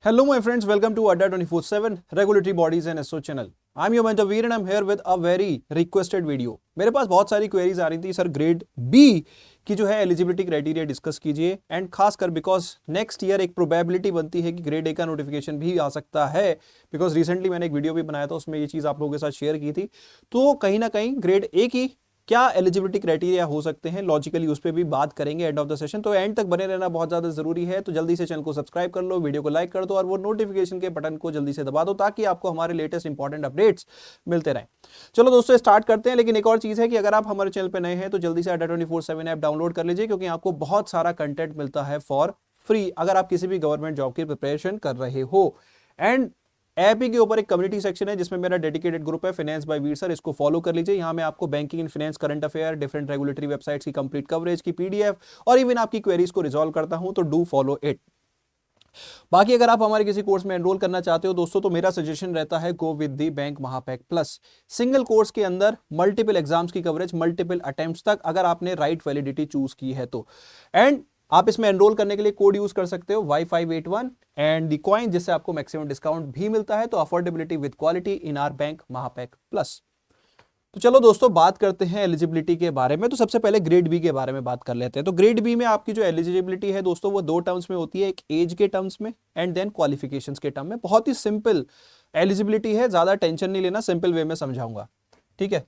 Hello, my friends. Welcome to Adda 24/7 Regulatory Bodies and SO channel. I'm your mentor Veer and I'm here with a very requested video. मेरे पास बहुत सारी queries आ रही थी sir grade B की जो है eligibility criteria discuss कीजिए and खासकर बिकॉज नेक्स्ट ईयर एक प्रोबेबिलिटी बनती है कि ग्रेड ए का नोटिफिकेशन भी आ सकता है बिकॉज रिसेंटली मैंने एक वीडियो भी बनाया था उसमें ये चीज़ आप लोगों के साथ शेयर की थी। तो कहीं ना कहीं ग्रेड ए की क्या एलिजिबिलिटी क्राइटेरिया हो सकते हैं लॉजिकली उस पर भी बात करेंगे एंड ऑफ द सेशन। तो एंड तक बने रहना बहुत ज्यादा जरूरी है। तो जल्दी से चैनल को सब्सक्राइब कर लो, वीडियो को लाइक कर दो और वो नोटिफिकेशन के बटन को जल्दी से दबा दो ताकि आपको हमारे लेटेस्ट इंपॉर्टेंट अपडेट्स मिलते रहें। चलो दोस्तों स्टार्ट करते हैं। लेकिन एक और चीज है कि अगर आप हमारे चैनल पर नए हैं तो जल्दी से अड्डा 24/7 ऐप डाउनलोड कर लीजिए क्योंकि आपको बहुत सारा कंटेंट मिलता है फॉर फ्री अगर आप किसी भी गवर्नमेंट जॉब की प्रिपरेशन कर रहे हो। एंड ऐप ही के ऊपर एक कम्युनिटी सेक्शन है जिसमें मेरा डेडिकेटेड ग्रुप है फाइनेंस बाय वीर सर, इसको फॉलो कर लीजिए। यहाँ मैं आपको banking and finance, current affair, different regulatory websites की कंप्लीट कवरेज की पीडीएफ और इवन आपकी क्वेरीज को रिजॉल्व करता हूं, तो डू फॉलो इट। बाकी अगर आप हमारे किसी कोर्स में एनरोल करना चाहते हो दोस्तों तो मेरा सजेशन रहता है go with the bank Mahapack plus. Single course के अंदर मल्टीपल एग्जाम्स की कवरेज, मल्टीपल अटेम्प्ट्स तक अगर आपने राइट वैलिडिटी चूज की है तो। एंड आप इसमें एनरोल करने के लिए कोड यूज कर सकते हो Y581 एंड द कॉइन जिससे आपको मैक्सिमम डिस्काउंट भी मिलता है। तो affordability with quality in our bank Mahapack plus. तो चलो दोस्तों बात करते हैं एलिजिबिलिटी के बारे में। तो सबसे पहले ग्रेड बी के बारे में बात कर लेते हैं। तो ग्रेड बी में आपकी जो एलिजिबिलिटी है दोस्तों वो दो टर्म्स में होती है, एक एज के टर्म्स में एंड देन क्वालिफिकेशंस के टर्म में। बहुत ही सिंपल एलिजिबिलिटी है, ज्यादा टेंशन नहीं लेना, सिंपल वे में समझाऊंगा, ठीक है।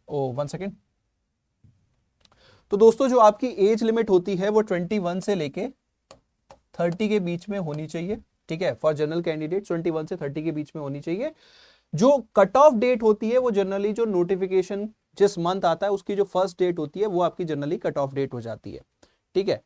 ओ 1 सेकेंड। तो दोस्तों जो आपकी एज लिमिट होती है वो 21 से लेके 30 के बीच में होनी चाहिए, ठीक है। फॉर जनरल कैंडिडेट 21 से 30 के बीच में होनी चाहिए। जो कट ऑफ डेट होती है वो जनरली जो नोटिफिकेशन जिस मंथ आता है उसकी जो फर्स्ट डेट होती है वो आपकी जनरली कट ऑफ डेट हो जाती है, ठीक है।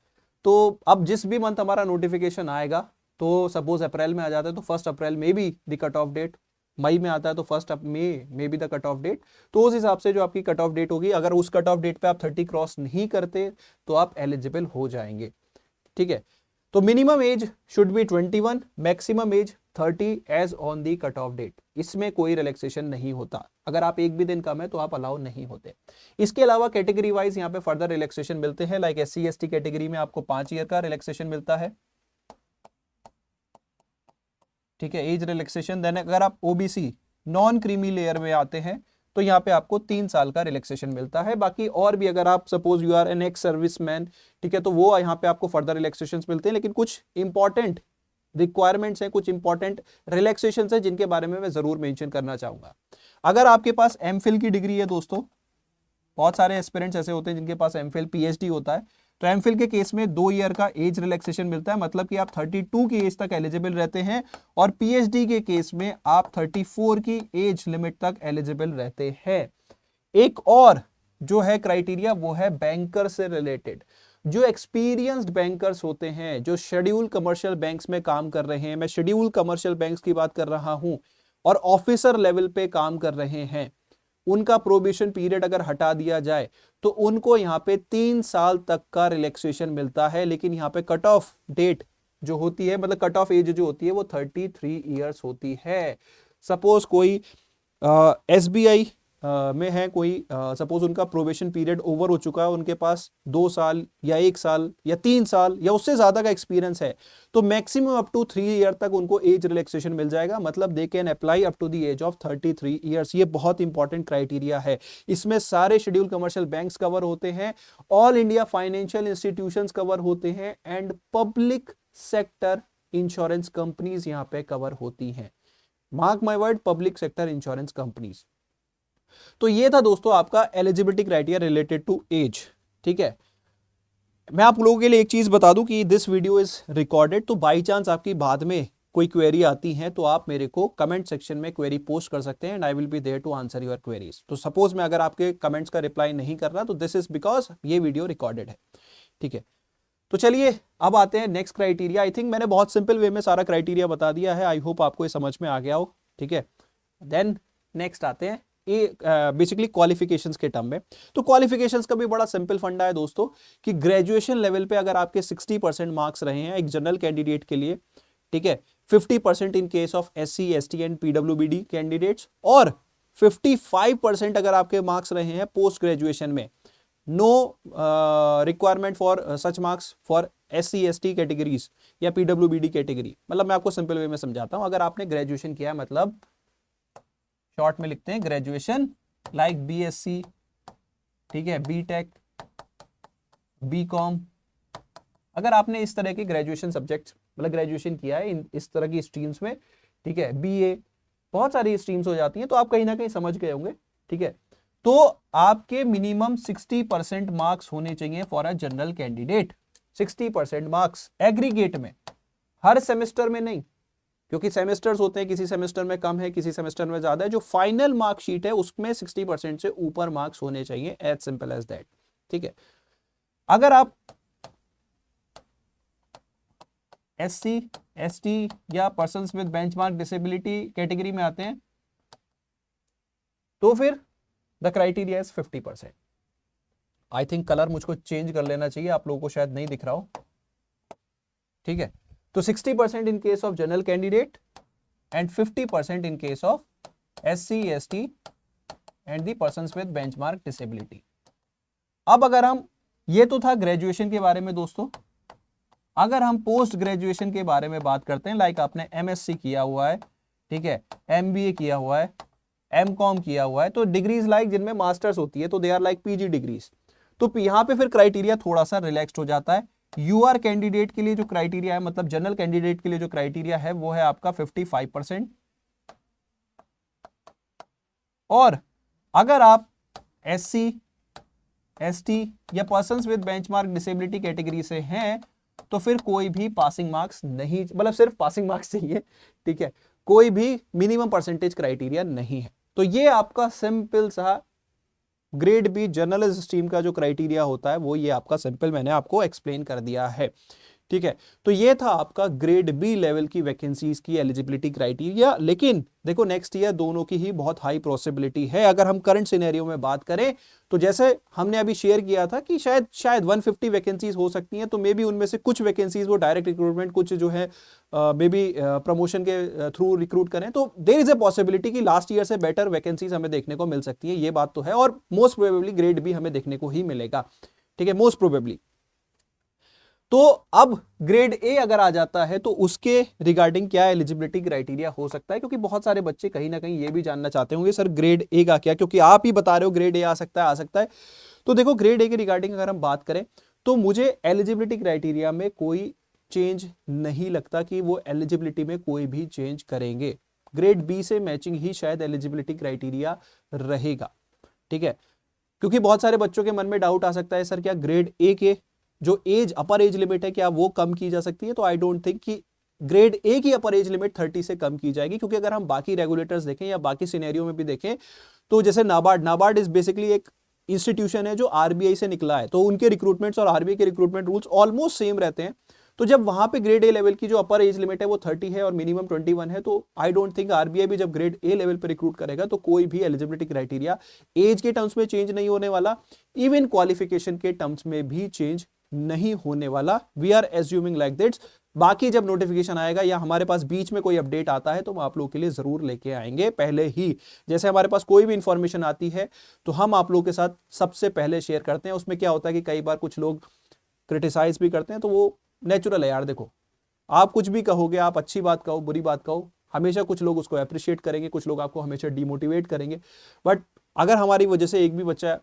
तो अब जिस भी मंथ हमारा नोटिफिकेशन आएगा, तो सपोज अप्रैल में आ जाता है तो 1 अप्रैल में भी द कट ऑफ डेट, मई में आता है तो 1 मई में भी द कट ऑफ डेट। तो उस हिसाब से जो आपकी कट ऑफ डेट होगी, अगर उस कट ऑफ डेट पे आप 30 क्रॉस नहीं करते तो आप एलिजिबल हो जाएंगे, ठीक है। तो minimum age should be 21, maximum age 30 age on the cut off date. इसमें कोई रिलैक्सेशन नहीं होता, अगर आप एक भी दिन कम है तो आप अलाउ नहीं होते। इसके अलावा कैटेगरी वाइज यहाँ पे फर्दर रिलैक्सेशन मिलते हैं। लाइक SC ST कैटेगरी में आपको 5 ईयर का रिलैक्सेशन मिलता है, ठीक है, एज रिलैक्सेशन। देन अगर आप OBC नॉन क्रीमी लेयर में आते हैं तो यहाँ पे आपको 3 साल का रिलैक्सेशन मिलता है। बाकी और भी अगर आप suppose you are an ex serviceman, ठीक है, तो वो यहाँ पे आपको फर्दर रिलैक्सेशन मिलते हैं। लेकिन कुछ इंपॉर्टेंट रिक्वायरमेंट्स हैं, कुछ इंपॉर्टेंट रिलैक्सेशन है जिनके बारे में मैं जरूर मेंशन करना चाहूंगा। अगर आपके पास MPhil की डिग्री है दोस्तों, बहुत सारे एस्पिरेंट्स ऐसे होते हैं जिनके पास MPhil PhD होता है, तो MPhil के केस में 2 ईयर का एज रिलैक्सेशन मिलता है, मतलब कि आप 32 की एज तक एलिजिबल रहते हैं। और PhD के केस में आप 34 की एज लिमिट तक एलिजिबल रहते हैं। एक और जो है क्राइटेरिया वो है बैंकर से रिलेटेड। जो एक्सपीरियंस्ड बैंकर्स होते हैं, जो शेड्यूल कमर्शियल बैंक्स में काम कर रहे हैं, मैं शेड्यूल कमर्शियल बैंक्स की बात कर रहा हूं, और ऑफिसर लेवल पे काम कर रहे हैं, उनका प्रोबेशन पीरियड अगर हटा दिया जाए तो उनको यहां पे 3 साल तक का रिलैक्सेशन मिलता है। लेकिन यहां पे कट ऑफ डेट जो होती है, मतलब कट ऑफ एज जो होती है वो 33 ईयर्स होती है। सपोज कोई SBI में है कोई, सपोज उनका प्रोबेशन पीरियड ओवर हो चुका है, उनके पास 2 साल या 1 साल या 3 साल या उससे ज्यादा का एक्सपीरियंस है, तो मैक्सिमम अप टू 3 ईयर तक उनको एज रिलैक्सेशन मिल जाएगा। मतलब they can apply up to the age of 33 years. ये बहुत इंपॉर्टेंट क्राइटेरिया है। इसमें सारे शेड्यूल कमर्शियल बैंक्स कवर होते हैं, all India financial institutions cover होते हैं and public sector insurance companies यहां पे कवर होती हैं। Mark my word, public sector insurance companies. तो ये था दोस्तों आपका eligibility criteria related to age, ठीक है। मैं आप लोगों के लिए एक चीज बता दूं कि दिस वीडियो इज रिकॉर्डेड, तो बाई चांस आपकी बाद में कोई क्वेरी आती है तो आप मेरे को कमेंट सेक्शन में क्वेरी पोस्ट कर सकते हैं and I will be there to answer your queries. तो सपोज मैं अगर आपके कमेंट्स का रिप्लाई नहीं कर रहा तो दिस इज बिकॉज ये वीडियो रिकॉर्डेड है, ठीक है। तो चलिए अब आते हैं नेक्स्ट क्राइटेरिया। आई थिंक मैंने बहुत सिंपल वे में सारा क्राइटेरिया बता दिया है, आई होप आपको ये समझ में आ गया हो, ठीक है। देन नेक्स्ट आते हैं बेसिकली क्वालिफिकेशंस के टर्म में। तो क्वालिफिकेशंस का भी बड़ा सिंपल फंडा है दोस्तों कि ग्रेजुएशन लेवल पे अगर आपके 60% मार्क्स रहे हैं एक जनरल कैंडिडेट के लिए, ठीक है, 50% in case of SC ST and PWBD candidates, और 55% अगर आपके मार्क्स रहे हैं पोस्ट ग्रेजुएशन में, no requirement for such marks for SC ST categories या PWBD कैटेगरी। मतलब मैं आपको सिंपल वे में समझाता हूं, अगर आपने ग्रेजुएशन किया, मतलब शॉर्ट में लिखते हैं ग्रेजुएशन, लाइक BSc, ठीक है, BTech, BCom, अगर आपने इस तरह के ग्रेजुएशन सब्जेक्ट्स मतलब ग्रेजुएशन किया है इस तरह की स्ट्रीम्स में, ठीक है, BA, बहुत सारी स्ट्रीम्स हो जाती हैं, तो आप कहीं ना कहीं समझ गए होंगे, ठीक है। तो आपके मिनिमम 60% मार्क्स होने चाहिए for a general candidate. 60% marks aggregate में, हर सेमेस्टर में नहीं, क्योंकि सेमेस्टर्स होते हैं, किसी सेमेस्टर में कम है, किसी सेमेस्टर में ज्यादा है। जो फाइनल मार्कशीट है उसमें 60% से ऊपर मार्क्स होने चाहिए, एज सिंपल एज दैट, ठीक है। अगर आप SC ST या persons with benchmark disability category में आते हैं, तो फिर the criteria is 50%। I think colour मुझको चेंज कर लेना चाहिए, आप लोगों को शायद नहीं दिख रहा हो, ठीक है। तो 60% इन case of general candidate and 50% in case of SC ST and the persons with benchmark disability. अब अगर हम, ये तो था ग्रेजुएशन के बारे में दोस्तों, अगर हम पोस्ट ग्रेजुएशन के बारे में बात करते हैं, लाइक आपने MSc किया हुआ है, ठीक है, MBA किया हुआ है, MCOM किया हुआ है, तो डिग्रीज लाइक जिनमें मास्टर्स होती है तो they are like PG degrees. तो यहां पे फिर क्राइटेरिया थोड़ा सा रिलैक्स्ड हो जाता है। UR कैंडिडेट के लिए जो क्राइटेरिया है, मतलब जनरल कैंडिडेट के लिए जो क्राइटेरिया है वो है आपका 55%। और अगर आप SC ST या persons with benchmark disability category से हैं तो फिर कोई भी पासिंग मार्क्स नहीं, मतलब सिर्फ पासिंग मार्क्स चाहिए, ठीक है, कोई भी मिनिमम परसेंटेज क्राइटेरिया नहीं है। तो ये आपका सिंपल सा ग्रेड बी जर्नलिस्ट स्ट्रीम का जो क्राइटेरिया होता है वो ये आपका सिंपल मैंने आपको एक्सप्लेन कर दिया है, ठीक है। तो ये था आपका ग्रेड बी लेवल की वैकेंसीज की एलिजिबिलिटी क्राइटेरिया। लेकिन देखो नेक्स्ट ईयर दोनों की ही बहुत हाई पॉसिबिलिटी है। अगर हम करंट सिनेरियो में बात करें तो जैसे हमने अभी शेयर किया था कि शायद 150 वैकेंसीज हो सकती हैं, तो मे बी उनमें से कुछ वैकेंसीज वो डायरेक्ट रिक्रूटमेंट, कुछ जो है मे बी प्रमोशन के थ्रू रिक्रूट करें, तो देयर इज अ पॉसिबिलिटी कि लास्ट ईयर से बेटर वैकेंसीज हमें देखने को मिल सकती है, ये बात तो है। और मोस्ट प्रोबेबली ग्रेड बी हमें देखने को ही मिलेगा, ठीक है, मोस्ट प्रोबेबली। तो अब ग्रेड ए अगर आ जाता है तो उसके रिगार्डिंग क्या एलिजिबिलिटी क्राइटेरिया हो सकता है, क्योंकि बहुत सारे बच्चे कहीं ना कहीं ये भी जानना चाहते होंगे सर ग्रेड ए का क्या, क्योंकि आप ही बता रहे हो ग्रेड ए आ सकता है, आ सकता है। तो देखो ग्रेड ए के रिगार्डिंग अगर हम बात करें तो मुझे एलिजिबिलिटी क्राइटेरिया में कोई चेंज नहीं लगता कि वो एलिजिबिलिटी में कोई भी चेंज करेंगे। ग्रेड बी से मैचिंग ही शायद एलिजिबिलिटी क्राइटेरिया रहेगा, ठीक है। क्योंकि बहुत सारे बच्चों के मन में डाउट आ सकता है सर क्या ग्रेड ए के जो एज अपर एज लिमिट है क्या वो कम की जा सकती है, तो आई डोंट थिंक कि ग्रेड ए की अपर एज लिमिट 30 से कम की जाएगी। क्योंकि अगर हम बाकी रेगुलेटर्स देखें या बाकी सिनेरियो में भी देखें तो जैसे नाबार्ड इज बेसिकली एक इंस्टीट्यूशन है जो आरबीआई से निकला है, तो उनके रिक्रूटमेंट्स और आरबीआई के रिक्रूटमेंट रूल्स ऑलमोस्ट सेम रहते हैं। तो जब वहां पे ग्रेड ए लेवल की जो अपर एज लिमिट है वो 30 है और मिनिमम 21 है, तो आई डोंट थिंक आरबीआई भी जब ग्रेड ए लेवल पे रिक्रूट करेगा तो कोई भी एलिजिबिलिटी क्राइटेरिया एज के टर्म्स में चेंज नहीं होने वाला, इवन क्वालिफिकेशन के टर्म्स में भी चेंज नहीं होने वाला। We are assuming like this. बाकी जब नोटिफिकेशन आएगा या हमारे पास बीच में कोई अपडेट आता है तो हम आप लोगों के लिए जरूर लेके आएंगे पहले ही। जैसे हमारे पास कोई भी इंफॉर्मेशन आती है तो हम आप लोगों के साथ सबसे पहले शेयर करते हैं। उसमें क्या होता है कि कई बार कुछ लोग क्रिटिसाइज भी करते हैं, तो वो नेचुरल है यार। देखो आप कुछ भी कहोगे, आप अच्छी बात कहो बुरी बात कहो, हमेशा कुछ लोग उसको अप्रिशिएट करेंगे, कुछ लोग आपको हमेशा डिमोटिवेट करेंगे। बट अगर हमारी वजह से एक भी बच्चा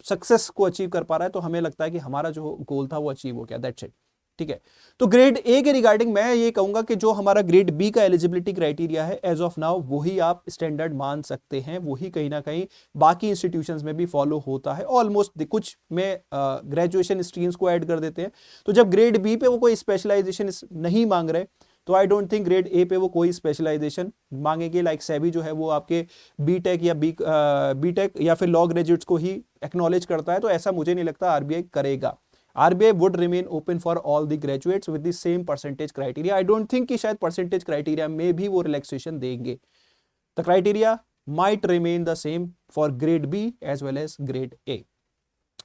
सक्सेस को अचीव कर पा रहा है तो हमें लगता है कि हमारा जो गोल था वो अचीव हो गया, दैट्स इट, ठीक है। तो ग्रेड ए के रिगार्डिंग मैं ये कहूंगा कि जो हमारा ग्रेड बी का एलिजिबिलिटी क्राइटेरिया है एज ऑफ नाउ वही आप स्टैंडर्ड मान सकते हैं, वही कहीं ना कहीं बाकी इंस्टीट्यूशंस में भी फॉलो होता है ऑलमोस्ट। कुछ में ग्रेजुएशन स्ट्रीम्स को ऐड कर देते हैं, तो जब ग्रेड बी पे वो कोई स्पेशलाइजेशन नहीं मांग रहे तो आई डोंट थिंक ग्रेड ए पे वो कोई स्पेशलाइजेशन मांगेंगे। लाइक सेबी जो है वो आपके बीटेक या बीटेक या फिर लॉ ग्रेजुएट्स को ही एक्नॉलेज करता है, तो ऐसा मुझे नहीं लगता आरबीआई करेगा। RBI would remain open for all the graduates with the same percentage criteria. I don't think कि शायद परसेंटेज क्राइटेरिया में भी वो रिलैक्सेशन देंगे। The criteria might remain the same for grade B as well as grade A.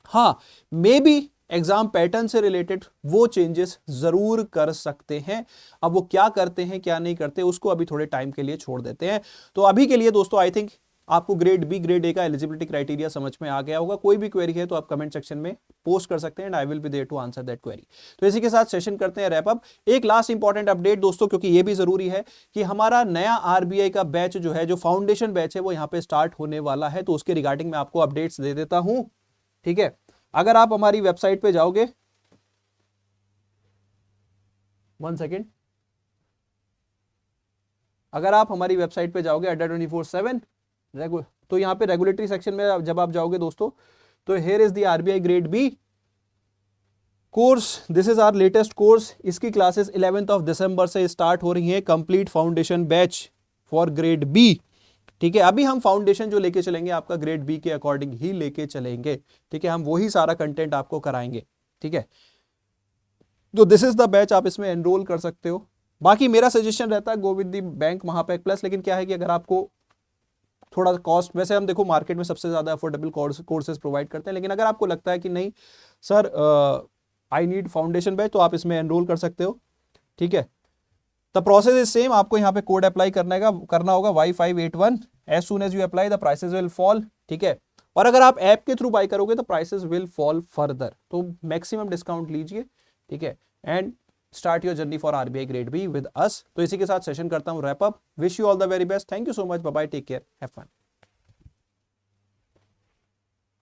हाँ, maybe exam pattern से related वो changes जरूर कर सकते हैं। अब वो क्या करते हैं क्या नहीं करते उसको अभी थोड़े टाइम के लिए छोड़ देते हैं। तो अभी के लिए दोस्तों आई थिंक आपको ग्रेड बी ग्रेड ए का एलिजिबिलिटी क्राइटेरिया समझ में आ गया होगा। कोई भी क्वेरी है तो आप कमेंट सेक्शन में पोस्ट कर सकते हैं and I will be there to answer that query. तो इसी के साथ सेशन करते हैं रैप अप। एक लास्ट इंपॉर्टेंट अपडेट दोस्तों, क्योंकि ये भी जरूरी है कि हमारा नया आरबीआई का बैच जो है, जो फाउंडेशन बैच है, वो यहाँ पे स्टार्ट होने वाला है। तो उसके रिगार्डिंग मैं आपको अपडेट्स दे देता हूं, ठीक है। अगर आप हमारी वेबसाइट पे जाओगे, 1 सेकेंड, अगर आप हमारी वेबसाइट पे जाओगे Adda 24/7 तो यहाँ पे रेगुलेटरी सेक्शन में जब आप जाओगे दोस्तों, तो here is the RBI grade B course, this is our latest course. इसकी क्लासेस 11 दिसंबर से स्टार्ट हो रही हैं, complete foundation batch for grade B, ठीक है। अभी हम फाउंडेशन जो लेके चलेंगे आपका ग्रेड बी के अकॉर्डिंग ही लेके चलेंगे, ठीक है। हम वही सारा कंटेंट आपको कराएंगे, ठीक है। तो दिस इज द बैच, आप इसमें एनरोल कर सकते हो। बाकी मेरा सजेशन रहता है go with the bank Mahapack plus. लेकिन क्या है कि अगर आपको थोड़ा कॉस्ट, वैसे हम देखो मार्केट में सबसे ज्यादा अफोर्डेबल कोर्सेज प्रोवाइड करते हैं, लेकिन अगर आपको लगता है कि नहीं sir I need foundation batch, तो आप इसमें एनरोल कर सकते हो, ठीक है। द प्रोसेस इज सेम, आपको यहाँ पे कोड अप्लाई करना होगा Y581। As soon as you apply the prices will fall, ठीक है। और अगर आप ऐप के थ्रू बाय करोगे तो प्राइसेस विल फॉल फर्दर, तो मैक्सिमम डिस्काउंट लीजिए, ठीक है। And start your journey for RBI grade B with us. तो इसी के साथ सेशन करता हूं wrap up. Wish you all the very best, thank you so much, bye bye, take care, have fun.